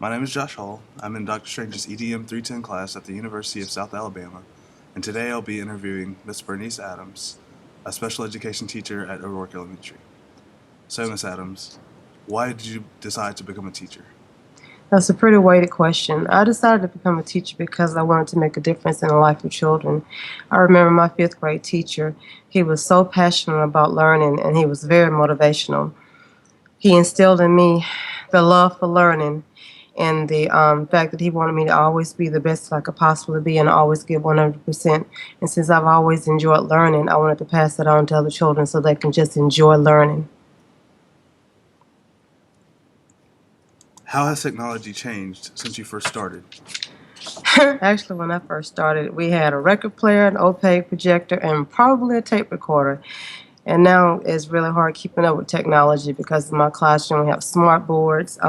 My name is Josh Hall. I'm in Dr. Strange's EDM 310 class at the University of South Alabama, and today I'll be interviewing Miss Bernice Adams, a special education teacher at O'Rourke Elementary. So, Miss Adams, why did you decide to become a teacher? That's a pretty weighted question. I decided to become a teacher because I wanted to make a difference in the life of children. I remember my fifth grade teacher. He was so passionate about learning and he was very motivational. He instilled in me the love for learning and the fact that he wanted me to always be the best I could possibly be and always give 100%. And since I've always enjoyed learning, I wanted to pass it on to other children so they can just enjoy learning. How has technology changed since you first started? Actually, when I first started, we had a record player, an opaque projector, and probably a tape recorder. And now it's really hard keeping up with technology because in my classroom we have smart boards.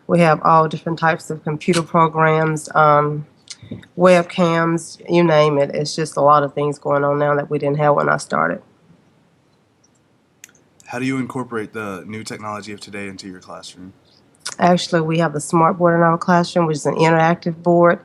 We have all different types of computer programs, webcams, you name it. It's just a lot of things going on now that we didn't have when I started. How do you incorporate the new technology of today into your classroom? Actually, we have the smart board in our classroom, which is an interactive board,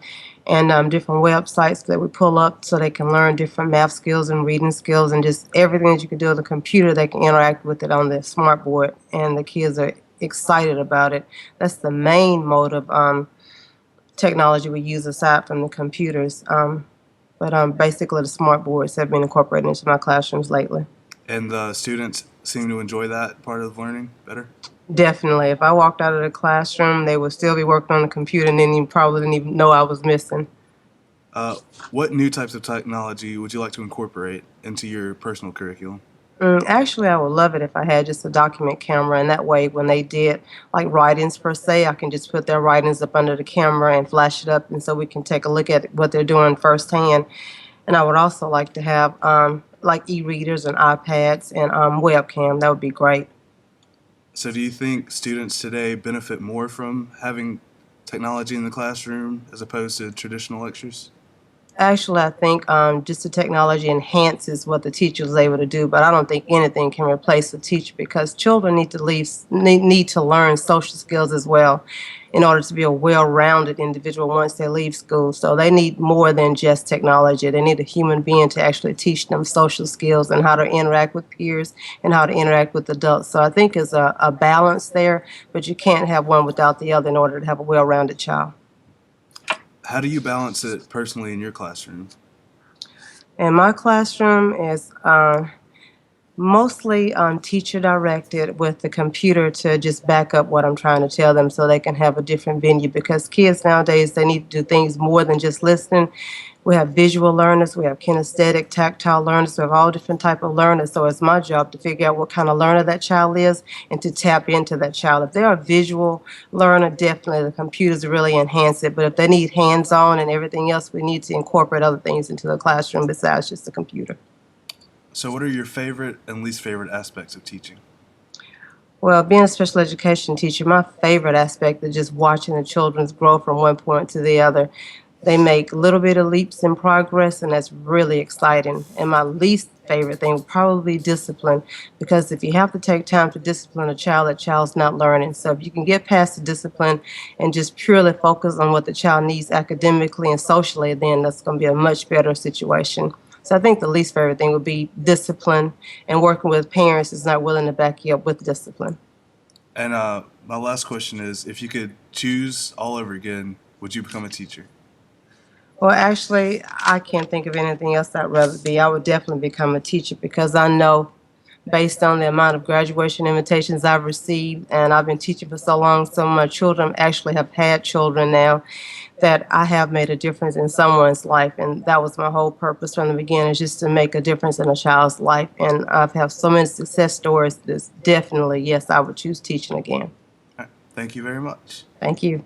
and different websites that we pull up so they can learn different math skills and reading skills and just everything that you can do with a computer, they can interact with it on the smart board, and the kids are excited about it. That's the main mode of technology we use aside from the computers. But basically, the smart boards have been incorporated into my classrooms lately. And the students seem to enjoy that part of learning better? Definitely. If I walked out of the classroom, they would still be working on the computer and then you probably didn't even know I was missing. Uh, what new types of technology would you like to incorporate into your personal curriculum? Actually, I would love it if I had just a document camera, and that way, when they did like write-ins per se, I can just put their write-ins up under the camera and flash it up, and so we can take a look at what they're doing firsthand. And I would also like to have like e-readers and iPads and webcam. That would be great. So, do you think students today benefit more from having technology in the classroom as opposed to traditional lectures? Actually, I think just the technology enhances what the teacher is able to do, but I don't think anything can replace a teacher because children need to learn social skills as well in order to be a well-rounded individual once they leave school. So they need more than just technology. They need a human being to actually teach them social skills and how to interact with peers and how to interact with adults. So I think it's a balance there, but you can't have one without the other in order to have a well-rounded child. How do you balance it personally in your classroom? And my classroom is mostly teacher directed with the computer to just back up what I'm trying to tell them so they can have a different venue because kids nowadays, they need to do things more than just listening. We have visual learners, we have kinesthetic, tactile learners, we have all different type of learners. So it's my job to figure out what kind of learner that child is and to tap into that child. If they're a visual learner, definitely the computers really enhance it. But if they need hands-on and everything else, we need to incorporate other things into the classroom besides just the computer. So, what are your favorite and least favorite aspects of teaching? Well, being a special education teacher, my favorite aspect is just watching the children's grow from one point to the other. They make little bit of leaps in progress, and that's really exciting. And my least favorite thing would probably be discipline, because if you have to take time to discipline a child, that child's not learning. So if you can get past the discipline and just purely focus on what the child needs academically and socially, then that's going to be a much better situation. So I think the least favorite thing would be discipline and working with parents that's not willing to back you up with discipline. And my last question is, if you could choose all over again, would you become a teacher? Well, actually, I can't think of anything else I'd rather be. I would definitely become a teacher because I know, based on the amount of graduation invitations I've received, and I've been teaching for so long, some of my children actually have had children now, that I have made a difference in someone's life. And that was my whole purpose from the beginning, is just to make a difference in a child's life. And I've had so many success stories that's definitely, yes, I would choose teaching again. All right. Thank you very much. Thank you.